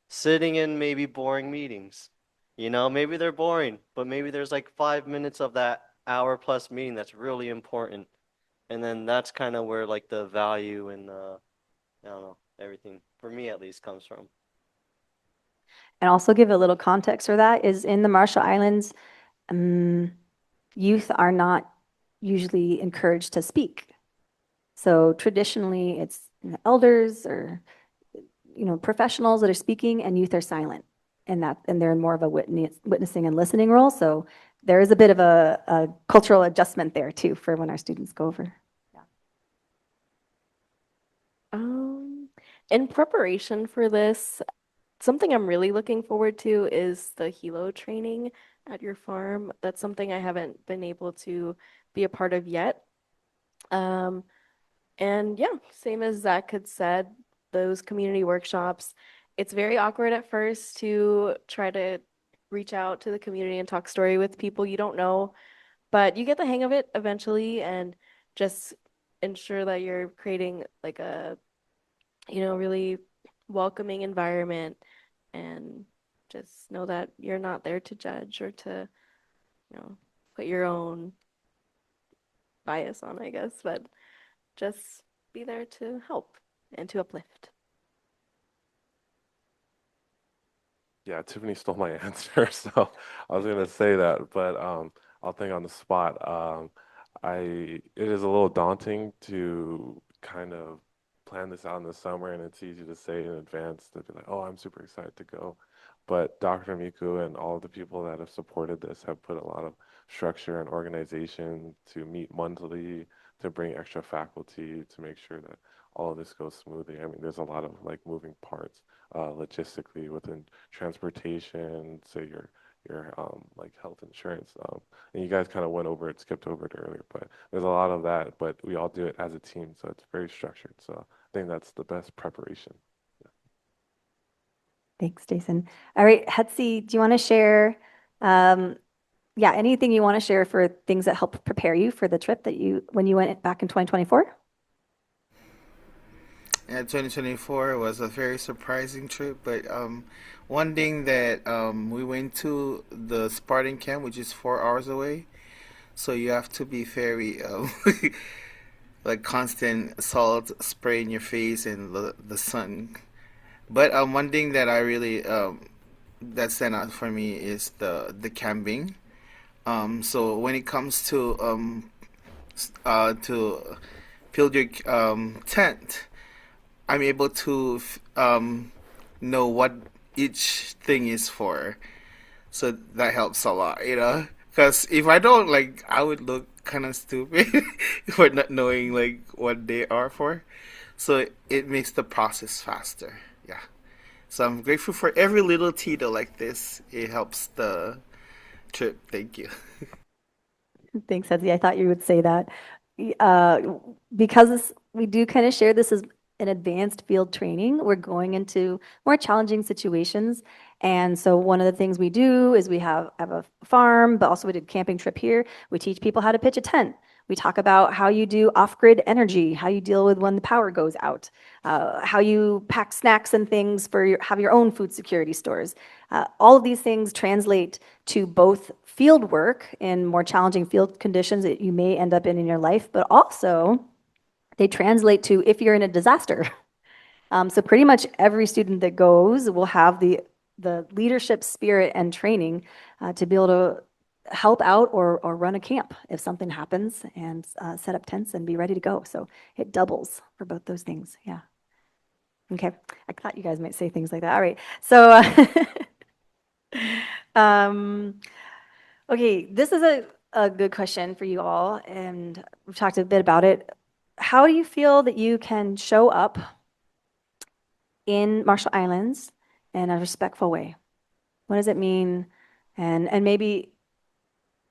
sitting in maybe boring meetings. Maybe they're boring, but maybe there's like 5 minutes of that hour plus meeting that's really important. And then that's kind of where like the value and I don't know, everything, for me at least, comes from. And also give a little context for that is in the Marshall Islands, youth are not usually encouraged to speak. So traditionally, it's elders or professionals that are speaking, and youth are silent, and they're in more of a witnessing and listening role. So there is a bit of a cultural adjustment there too for when our students go over. Um, in preparation for this, something I'm really looking forward to is the helo training at your farm. That's something I haven't been able to be a part of yet. Um, and yeah, same as Zach had said, those community workshops, it's very awkward at first to try to reach out to the community and talk story with people you don't know, but you get the hang of it eventually and just ensure that you're creating like a, really welcoming environment and just know that you're not there to judge or to, put your own bias on, I guess, but just be there to help and to uplift. Yeah, Tiffany stole my answer, so I was gonna say that, but I'll think on the spot. It is a little daunting to kind of plan this out in the summer, and it's easy to say in advance to be like, "Oh, I'm super excited to go," but Dr. Miku and all the people that have supported this have put a lot of structure and organization to meet monthly, to bring extra faculty, to make sure that all of this goes smoothly. I mean, there's a lot of like moving parts logistically within transportation, say your like health insurance. And you guys kind of went over it, skipped over it earlier, but there's a lot of that, but we all do it as a team, so it's very structured. So I think that's the best preparation. Thanks, Jason. All right, Hetzi, do you want to share, anything you want to share for things that help prepare you for the trip when you went back in 2024? Yeah, 2024 was a very surprising trip, but one thing that we went to the Spartan camp, which is 4 hours away, so you have to be very like constant salt spray in your face and the sun. But one thing that I really that stand out for me is the camping. So when it comes to build your tent, I'm able to know what each thing is for. So that helps a lot, you know. Because if I don't, like, I would look kind of stupid for not knowing like what they are for. So it makes the process faster. Yeah. So I'm grateful for every little detail like this. It helps the trip. Thank you. Thanks, Hetzi. I thought you would say that. Uh, because we do kind of share this as an advanced field training, we're going into more challenging situations. And so one of the things we do is we have a farm, but also we did a camping trip here. We teach people how to pitch a tent. We talk about how you do off-grid energy, how you deal with when the power goes out, how you pack snacks and things have your own food security stores. All of these things translate to both field work in more challenging field conditions that you may end up in your life, but also they translate to if you're in a disaster. So pretty much every student that goes will have the leadership spirit and training to be able to help out or run a camp if something happens and set up tents and be ready to go. So it doubles for both those things. Yeah. Okay. I thought you guys might say things like that. All right. So okay, this is a good question for you all, and we've talked a bit about it. How do you feel that you can show up in Marshall Islands in a respectful way? What does it mean? And maybe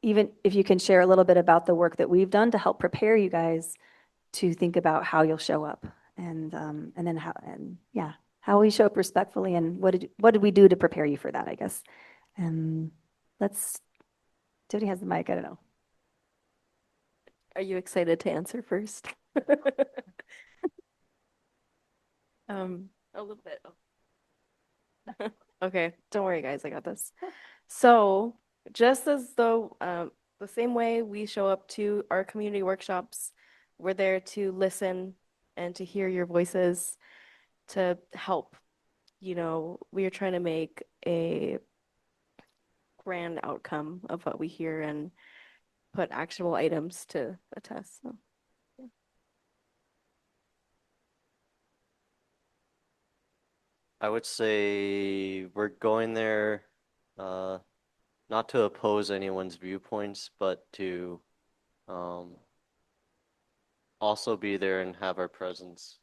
even if you can share a little bit about the work that we've done to help prepare you guys to think about how you'll show up and then how we show up respectfully and what did we do to prepare you for that, I guess. And let's Tiffany has the mic, I don't know. Are you excited to answer first? A little bit. Okay, don't worry, guys, I got this. So, just as though the same way we show up to our community workshops, we're there to listen and to hear your voices, to help. We are trying to make a grand outcome of what we hear and put actionable items to attest. So. I would say we're going there, uh, not to oppose anyone's viewpoints, but to um, also be there and have our presence.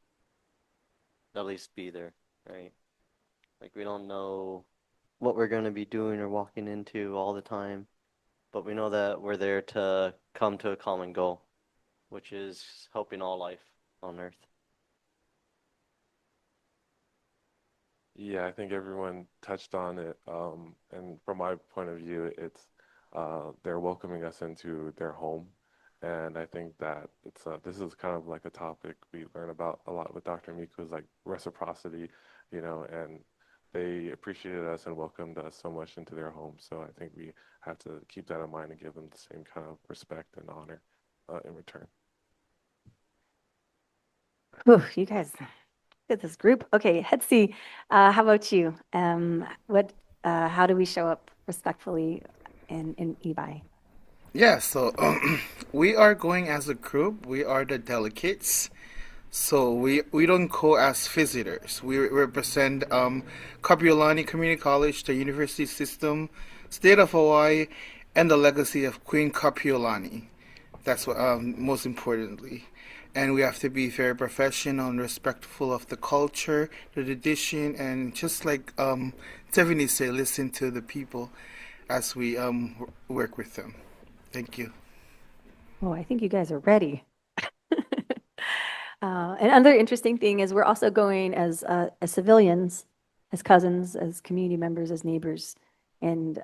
At least be there, right? Like we don't know what we're going to be doing or walking into all the time, but we know that we're there to come to a common goal, which is helping all life on Earth. Yeah, I think everyone touched on it. And from my point of view, it's they're welcoming us into their home. And I think that this is kind of like a topic we learn about a lot with Dr. Miku is like reciprocity, and they appreciated us and welcomed us so much into their home. So I think we have to keep that in mind and give them the same kind of respect and honor in return. Ooh, you guys, look at this group. Okay, Hetzi, how about you? How do we show up respectfully in Ebeye? Yeah, so we are going as a group. We are the delegates. So we don't go as visitors. We represent Kapiolani Community College, the university system, state of Hawaii, and the legacy of Queen Kapiolani. That's what most importantly. And we have to be very professional and respectful of the culture, the tradition, and just like Tiffany said, listen to the people as we work with them. Thank you. Oh, I think you guys are ready. Another interesting thing is we're also going as civilians, as cousins, as community members, as neighbors, and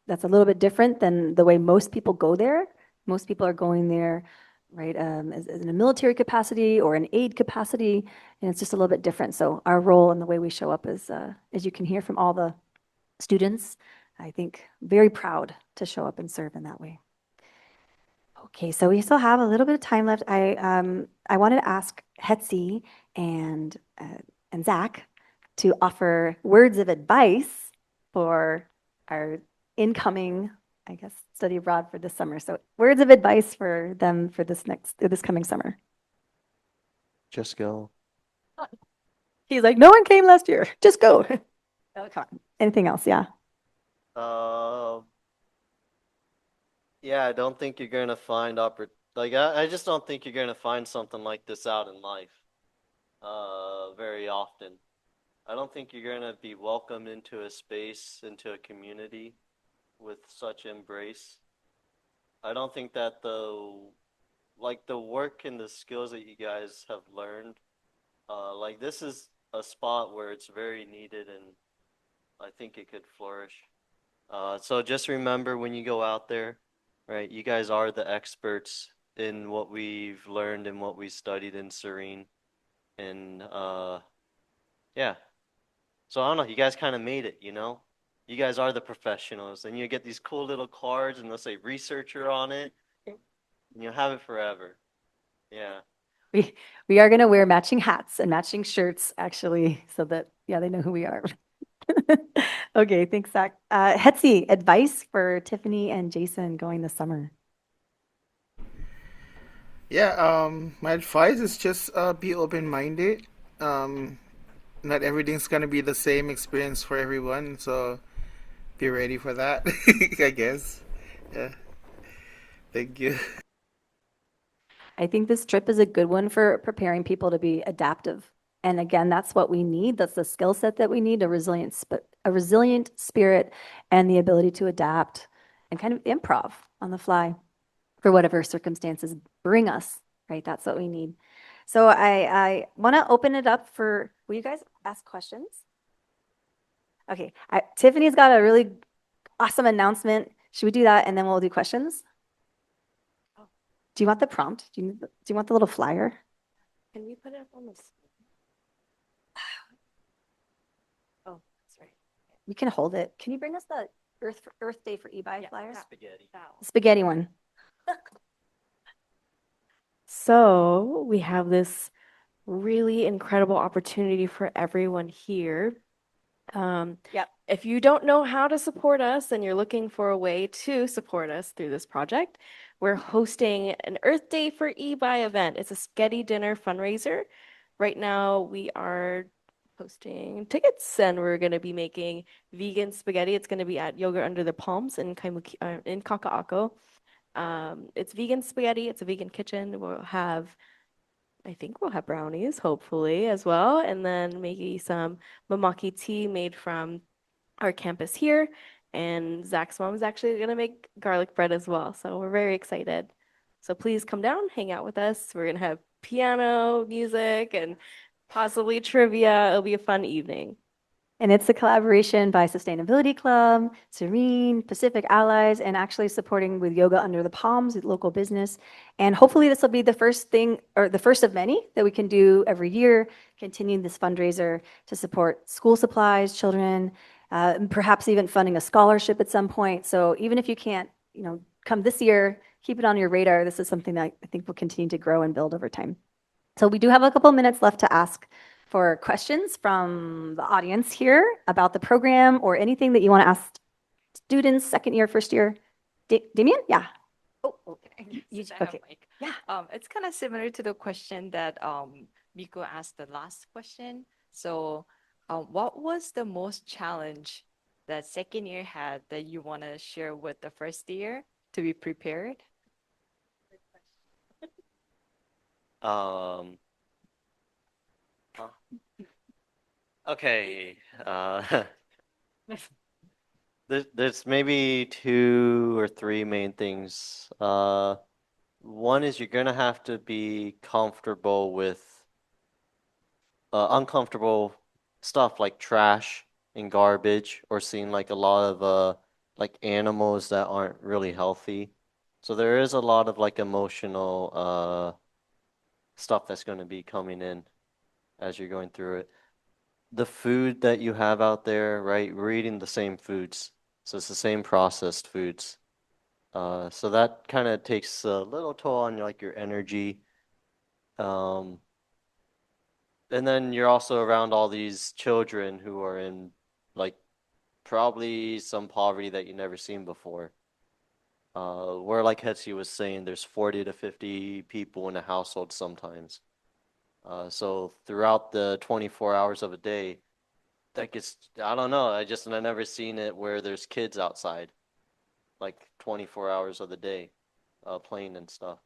that's a little bit different than the way most people go there. Most people are going there, right, as in a military capacity or an aid capacity, and it's just a little bit different. So our role and the way we show up is, as you can hear from all the students, I think very proud to show up and serve in that way. Okay, so we still have a little bit of time left. I wanted to ask Hetzi and Zach to offer words of advice for our incoming, I guess, study abroad for this summer. So words of advice for them for this coming summer. Just go. He's like, no one came last year. Just go. Oh, come on. Anything else? Yeah. Uh, yeah, I don't think you're gonna find I just don't think you're gonna find something like this out in life, very often. I don't think you're gonna be welcomed into a space, into a community with such embrace. I don't think that the work and the skills that you guys have learned, like this is a spot where it's very needed and I think it could flourish. So just remember when you go out there, right? You guys are the experts in what we've learned and what we studied in Serene. And yeah. So I don't know, you guys kind of made it, you know? You guys are the professionals, and you get these cool little cards and they'll say researcher on it, and you'll have it forever. Yeah. We are going to wear matching hats and matching shirts, actually, so that, yeah, they know who we are. Okay, thanks, Zach. Hetzi, advice for Tiffany and Jason going this summer. Yeah, my advice is just be open minded. Um, Not everything's gonna be the same experience for everyone, so be ready for that. I guess. Yeah. Thank you. I think this trip is a good one for preparing people to be adaptive. And again, that's what we need. That's the skill set that we need, a resilient spirit and the ability to adapt and kind of improv on the fly for whatever circumstances bring us, right? That's what we need. So I want to open it up will you guys ask questions? Okay, Tiffany's got a really awesome announcement. Should we do that and then we'll do questions? Do you want the prompt? Do you want the little flyer? Can we put it up on the screen? Oh, that's right. We can hold it. Can you bring us the Earth Day for Ebeye flyer? Spaghetti. The spaghetti one. So we have this really incredible opportunity for everyone here. Yep. If you don't know how to support us and you're looking for a way to support us through this project, we're hosting an Earth Day for Ebeye event. It's a spaghetti dinner fundraiser. Right now, we are posting tickets, and we're going to be making vegan spaghetti. It's going to be at Yogurt Under the Palms in in Kaka'ako. It's vegan spaghetti. It's a vegan kitchen. I think we'll have brownies, hopefully, as well, and then maybe some mamaki tea made from our campus here. And Zach's mom is actually going to make garlic bread as well. So we're very excited. So please come down, hang out with us. We're going to have piano, music, and possibly trivia. It'll be a fun evening. And it's a collaboration by Sustainability Club, Serene, Pacific Allies, and actually supporting with Yoga Under the Palms, local business. And hopefully this will be the first thing, or the first of many that we can do every year, continuing this fundraiser to support school supplies, children, and perhaps even funding a scholarship at some point. So even if you can't, come this year, keep it on your radar. This is something that I think will continue to grow and build over time. So we do have a couple minutes left to ask for questions from the audience here about the program or anything that you want to ask students, second year, first year. Damien? Yeah. Oh, okay. Since I have Okay. mic. Yeah. It's kind of similar to the question that Miko asked the last question. So, what was the most challenge that second year had that you want to share with the first year to be prepared? Okay. There's maybe two or three main things. One is you're gonna have to be comfortable with uncomfortable stuff like trash and garbage, or seeing like a lot of like animals that aren't really healthy. So there is a lot of like emotional stuff that's going to be coming in as you're going through it. The food that you have out there, right? We're eating the same foods. So it's the same processed foods. So that kind of takes a little toll on like your energy. Um, and then you're also around all these children who are in like probably some poverty that you've never seen before. Where like Hetzi was saying, there's 40 to 50 people in a household sometimes. So throughout the 24 hours of a day, that gets, I don't know, I never seen it where there's kids outside, like 24 hours of the day, playing and stuff.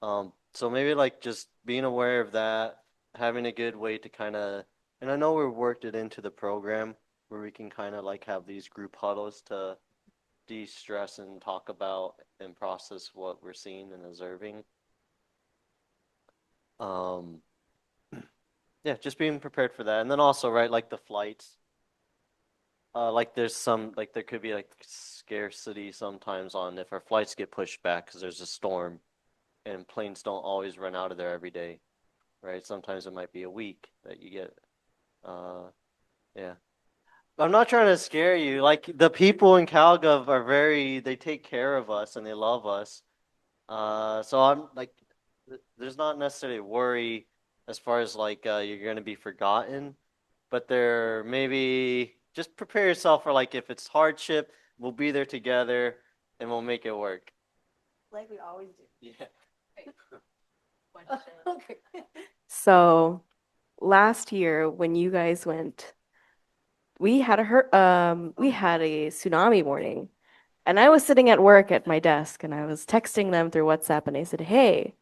So maybe like just being aware of that, having a good way to kind of, and I know we've worked it into the program where we can kind of like have these group huddles to de-stress and talk about and process what we're seeing and observing. Um, yeah, just being prepared for that. And then also, right, like the flights, like there's some, like there could be like scarcity sometimes on if our flights get pushed back because there's a storm and planes don't always run out of there every day, right? Sometimes it might be a week that you get, yeah. I'm not trying to scare you. Like the people in CalGov are they take care of us and they love us. So I'm like, there's not necessarily a worry as far as like you're gonna be forgotten, but there maybe just prepare yourself for like if it's hardship, we'll be there together and we'll make it work. Like we always do. Yeah. Okay. So last year when you guys went, we had a tsunami warning. And I was sitting at work at my desk and I was texting them through WhatsApp and I said, "Hey,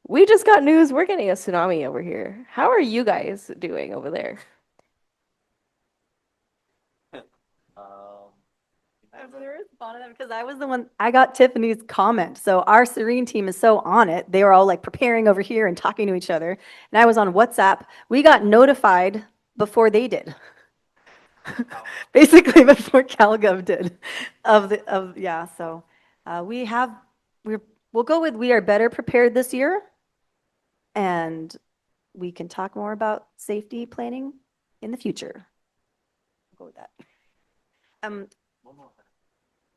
we just got news. We're getting a tsunami over here. How are you guys doing over there?" I was gonna respond to that because I was the one, I got Tiffany's comment. So our Serene team is so on it. They were all like preparing over here and talking to each other. And I was on WhatsApp. We got notified before they did. Basically before CalGov did yeah. So we'll go with we are better prepared this year. And we can talk more about safety planning in the future. We'll go with that.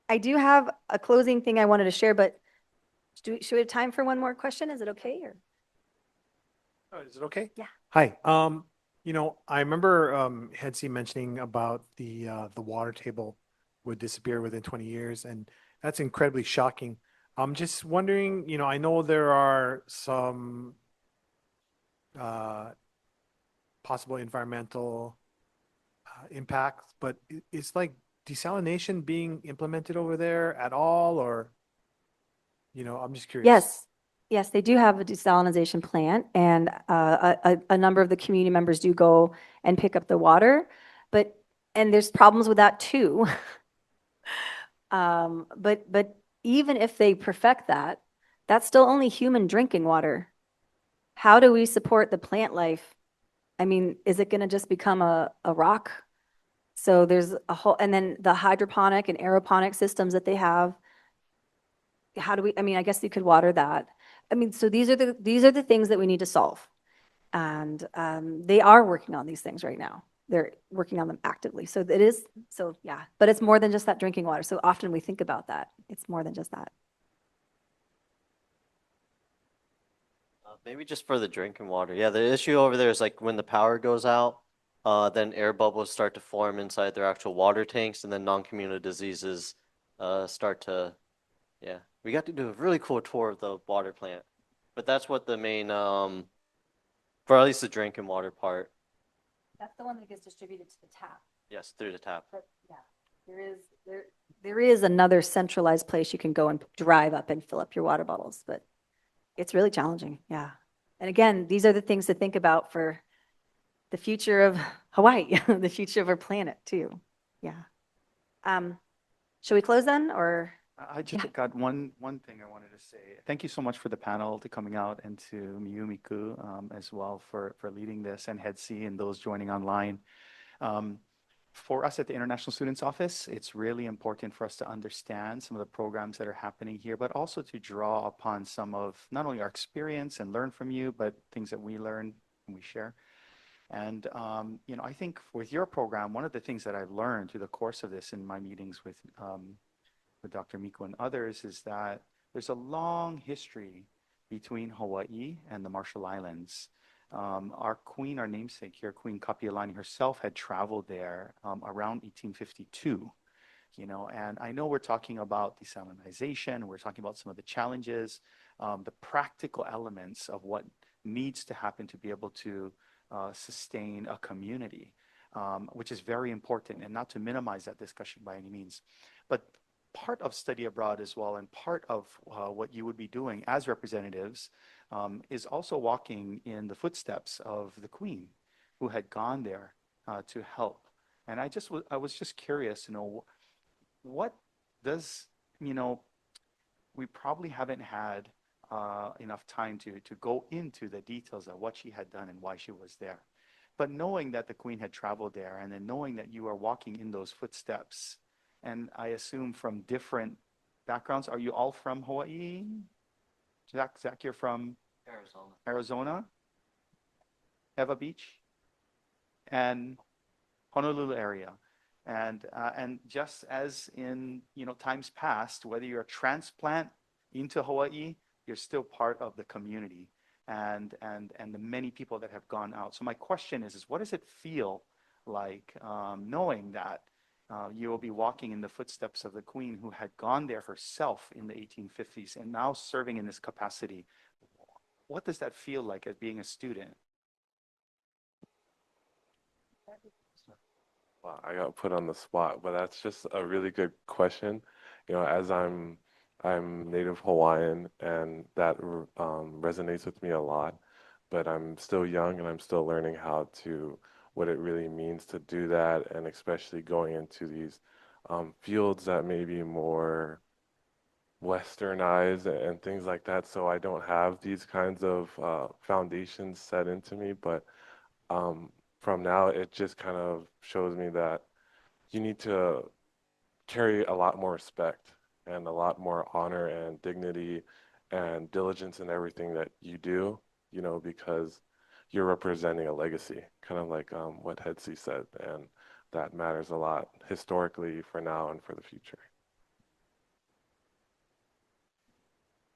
I do have a closing thing I wanted to share, but should we have time for one more question? Is it okay? Or? Oh, is it okay? Yeah. Hi. I remember Hetzi mentioning about the water table would disappear within 20 years, and that's incredibly shocking. I'm just wondering, I know there are some possible environmental impacts, but is like desalination being implemented over there at all, or, I'm just curious. Yes, yes, they do have a desalinization plant, and a number of the community members do go and pick up the water, but, and there's problems with that too. But even if they perfect that, that's still only human drinking water. How do we support the plant life? I mean, is it going to just become a rock? So there's a whole, and then the hydroponic and aeroponic systems that they have. How do we, I mean, I guess you could water that. I mean, so these are the things that we need to solve. And they are working on these things right now. They're working on them actively. So it is, so yeah, but it's more than just that drinking water. So often we think about that. It's more than just that. Maybe just for the drinking water. Yeah, the issue over there is like when the power goes out, then air bubbles start to form inside their actual water tanks, and then non-communicable diseases start to, yeah. We got to do a really cool tour of the water plant. But that's what the main, for at least the drinking water part. That's the one that gets distributed to the tap. Yes, through the tap. But yeah, there is another centralized place you can go and drive up and fill up your water bottles, but it's really challenging. Yeah. And again, these are the things to think about for the future of Hawaii, the future of our planet too. Yeah. Shall we close then, or? I just got one thing I wanted to say. Thank you so much for the panel to coming out, and to Miyu Miku as well for leading this, and Hetsi and those joining online. For us at the International Students Office, it's really important for us to understand some of the programs that are happening here, but also to draw upon some of not only our experience and learn from you, but things that we learn and we share. And, I think with your program, one of the things that I've learned through the course of this in my meetings with Dr. Miko and others is that there's a long history between Hawaii and the Marshall Islands. Our queen, our namesake here, Queen Kapiolani herself, had traveled there around 1852. And I know we're talking about desalinization, we're talking about some of the challenges, the practical elements of what needs to happen to be able to sustain a community, which is very important, and not to minimize that discussion by any means. But part of study abroad as well, and part of what you would be doing as representatives is also walking in the footsteps of the Queen, who had gone there to help. And I was just curious, what does, we probably haven't had enough time to go into the details of what she had done and why she was there. But knowing that the Queen had traveled there, and then knowing that you are walking in those footsteps, and I assume from different backgrounds. Are you all from Hawaii? Zach, you're from Arizona, Eva Beach, and Honolulu area. And just as in times past, whether you're a transplant into Hawaii, you're still part of the community and the many people that have gone out. So my question is what does it feel like knowing that you will be walking in the footsteps of the Queen, who had gone there herself in the 1850s and now serving in this capacity? What does that feel like as being a student? Wow, I got put on the spot, but that's just a really good question. As I'm native Hawaiian, and that resonates with me a lot, but I'm still young and I'm still learning what it really means to do that, and especially going into these fields that may be more westernized and things like that. So I don't have these kinds of foundations set into me, but from now it just kind of shows me that you need to carry a lot more respect and a lot more honor and dignity and diligence in everything that you do, because you're representing a legacy, kind of like what Hetsi said, and that matters a lot historically for now and for the future.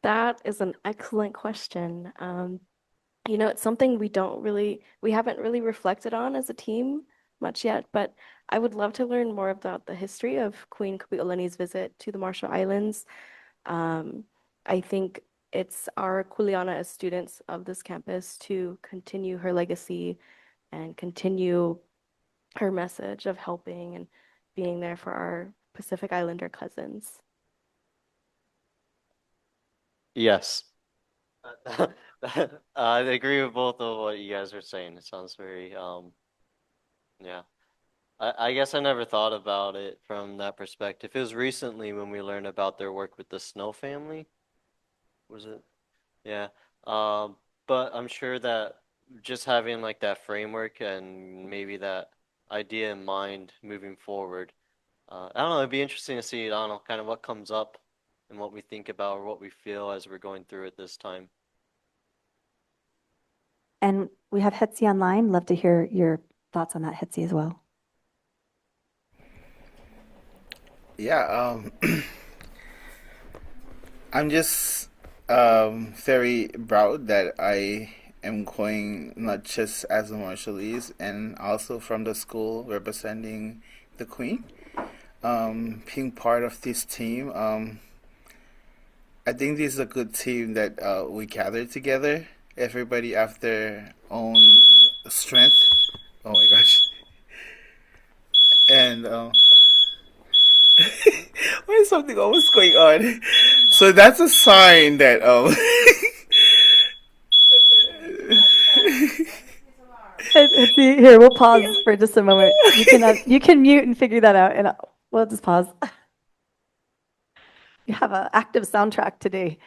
That is an excellent question. It's something we haven't really reflected on as a team much yet, but I would love to learn more about the history of Queen Kapi'olani's visit to the Marshall Islands. I think it's our kuleana as students of this campus to continue her legacy and continue her message of helping and being there for our Pacific Islander cousins. Yes. I agree with both of what you guys are saying. It sounds very, yeah. I guess I never thought about it from that perspective. It was recently when we learned about their work with the Snow family. Was it? Yeah. Um, but I'm sure that just having like that framework and maybe that idea in mind moving forward, I don't know, it'd be interesting to see, I don't know, kind of what comes up and what we think about or what we feel as we're going through it this time. And we have Hetzi online. Love to hear your thoughts on that, Hetzi, as well. Yeah, I'm just very proud that I am going not just as a Marshallese and also from the school representing the Queen. Being part of this team, I think this is a good team that we gathered together. Everybody have their own strength. Oh my gosh! And why is something always going on? So that's a sign that Hetzi, here, we'll pause for just a moment. You can mute and figure that out, and we'll just pause. You have an active soundtrack today.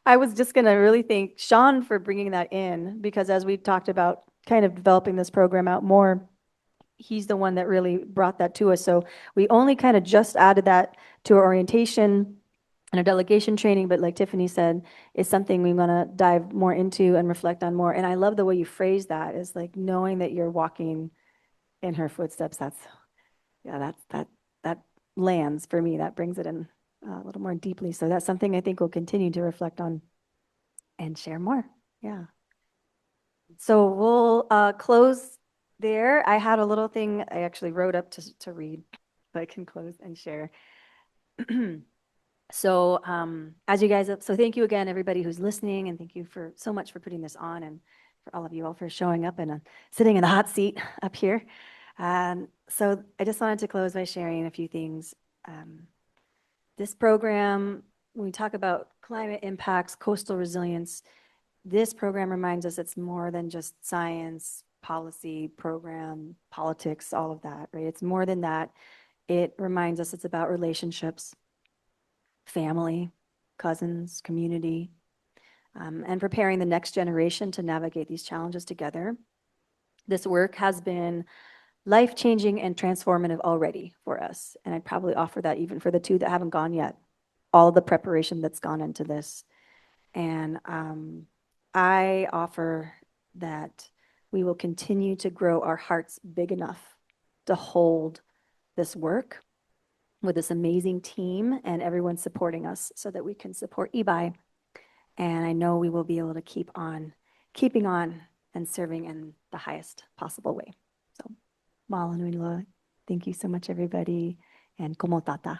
I was just going to really thank Sean for bringing that in because as we talked about kind of developing this program out more, he's the one that really brought that to us. So we only kind of just added that to our orientation and our delegation training, but like Tiffany said, it's something we want to dive more into and reflect on more. And I love the way you phrase that is like knowing that you're walking in her footsteps. That lands for me. That brings it in a little more deeply. So that's something I think we'll continue to reflect on and share more. Yeah. So we'll close there. I had a little thing I actually wrote up to read, but I can close and share. So as you guys, so thank you again, everybody who's listening, and thank you for so much for putting this on, and for all of you all for showing up and sitting in the hot seat up here. So I just wanted to close by sharing a few things. This program, when we talk about climate impacts, coastal resilience, this program reminds us it's more than just science, policy, program, politics, all of that, right? It's more than that. It reminds us it's about relationships, family, cousins, community, and preparing the next generation to navigate these challenges together. This work has been life-changing and transformative already for us. And I'd probably offer that even for the two that haven't gone yet, all the preparation that's gone into this. And I offer that we will continue to grow our hearts big enough to hold this work with this amazing team and everyone supporting us so that we can support Ebeye. And I know we will be able to keep on keeping on and serving in the highest possible way. So Mahalo nui loa. Thank you so much, everybody. And komo tata.